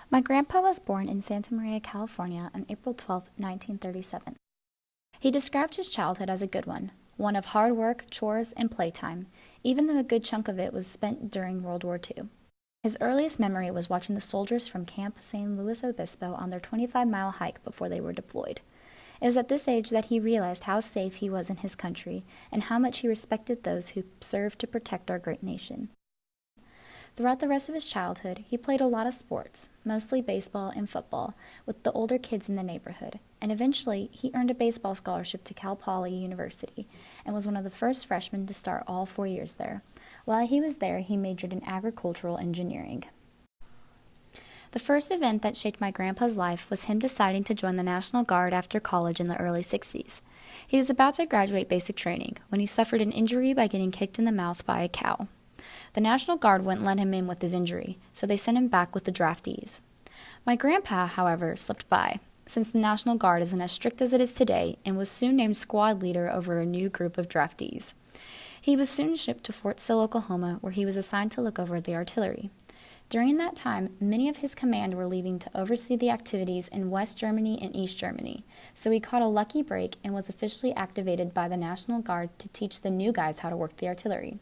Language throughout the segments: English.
My grandpa was born in Santa Maria, California on April 12, 1937. He described his childhood as a good one of hard work, chores, and playtime, even though a good chunk of it was spent during World War II. His earliest memory was watching the soldiers from Camp San Luis Obispo on their 25-mile hike before they were deployed. It was at this age that he realized how safe he was in his country and how much he respected those who served to protect our great nation. Throughout the rest of his childhood, he played a lot of sports, mostly baseball and football, with the older kids in the neighborhood, and eventually he earned a baseball scholarship to Cal Poly University and was one of the first freshmen to start all 4 years there. While he was there, he majored in agricultural engineering. The first event that shaped my grandpa's life was him deciding to join the National Guard after college in the early 60s. He was about to graduate basic training when he suffered an injury by getting kicked in the mouth by a cow. The National Guard wouldn't let him in with his injury, so they sent him back with the draftees. My grandpa, however, slipped by, since the National Guard isn't as strict as it is today, and was soon named squad leader over a new group of draftees. He was soon shipped to Fort Sill, Oklahoma, where he was assigned to look over the artillery. During that time, many of his command were leaving to oversee the activities in West Germany and East Germany, so he caught a lucky break and was officially activated by the National Guard to teach the new guys how to work the artillery.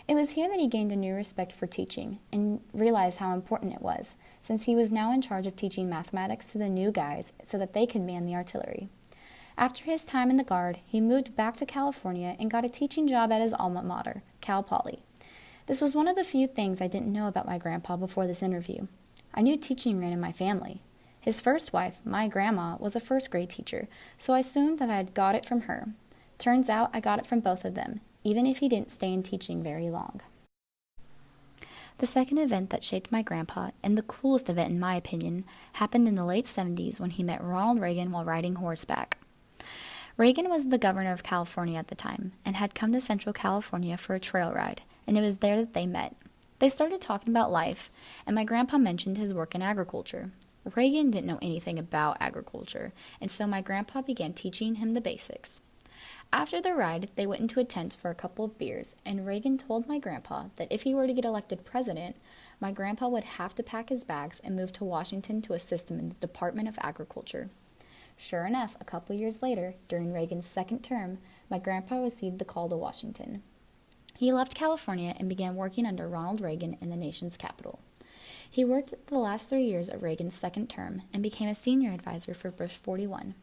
It was here that he gained a new respect for teaching and realized how important it was, since he was now in charge of teaching mathematics to the new guys so that they could man the artillery. After his time in the Guard, he moved back to California and got a teaching job at his alma mater, Cal Poly. This was one of the few things I didn't know about my grandpa before this interview. I knew teaching ran in my family. His first wife, my grandma, was a first-grade teacher, so I assumed that I had got it from her. Turns out I got it from both of them, even if he didn't stay in teaching very long. The second event that shaped my grandpa, and the coolest event in my opinion, happened in the late 70s when he met Ronald Reagan while riding horseback. Reagan was the governor of California at the time, and had come to Central California for a trail ride, and it was there that they met. They started talking about life, and my grandpa mentioned his work in agriculture. Reagan didn't know anything about agriculture, and so my grandpa began teaching him the basics. After the ride, they went into a tent for a couple of beers, and Reagan told my grandpa that if he were to get elected president, my grandpa would have to pack his bags and move to Washington to assist him in the Department of Agriculture. Sure enough, a couple years later, during Reagan's second term, my grandpa received the call to Washington. He left California and began working under Ronald Reagan in the nation's capital. He worked the last 3 years of Reagan's second term and became a senior advisor for Bush 41.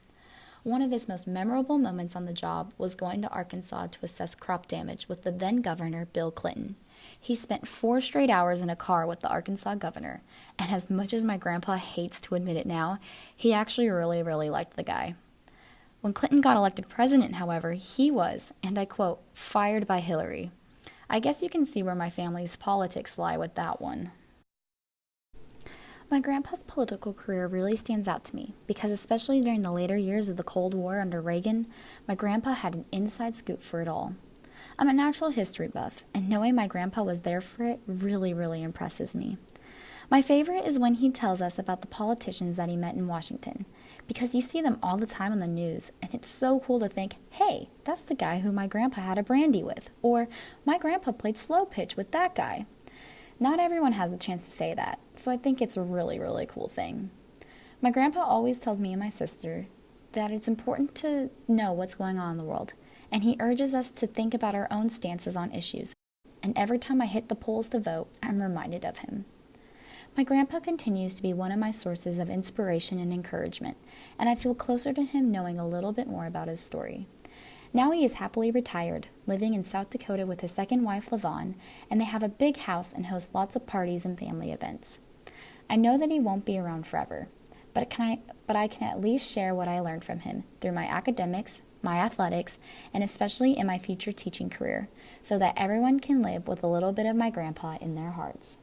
One of his most memorable moments on the job was going to Arkansas to assess crop damage with the then governor, Bill Clinton. He spent 4 straight hours in a car with the Arkansas governor, and as much as my grandpa hates to admit it now, he actually really liked the guy. When Clinton got elected president, however, he was, and I quote, fired by Hillary. I guess you can see where my family's politics lie with that one. My grandpa's political career really stands out to me because especially during the later years of the Cold War under Reagan, my grandpa had an inside scoop for it all. I'm a natural history buff, and knowing my grandpa was there for it really impresses me. My favorite is when he tells us about the politicians that he met in Washington, because you see them all the time on the news, and it's so cool to think, hey, that's the guy who my grandpa had a brandy with, or my grandpa played slow pitch with that guy. Not everyone has the chance to say that, so I think it's a really cool thing. My grandpa always tells me and my sister that it's important to know what's going on in the world, and he urges us to think about our own stances on issues, and every time I hit the polls to vote, I'm reminded of him. My grandpa continues to be one of my sources of inspiration and encouragement, and I feel closer to him knowing a little bit more about his story. Now he is happily retired, living in South Dakota with his second wife, LaVon, and they have a big house and host lots of parties and family events. I know that he won't be around forever, but I can at least share what I learned from him through my academics, my athletics, and especially in my future teaching career, so that everyone can live with a little bit of my grandpa in their hearts.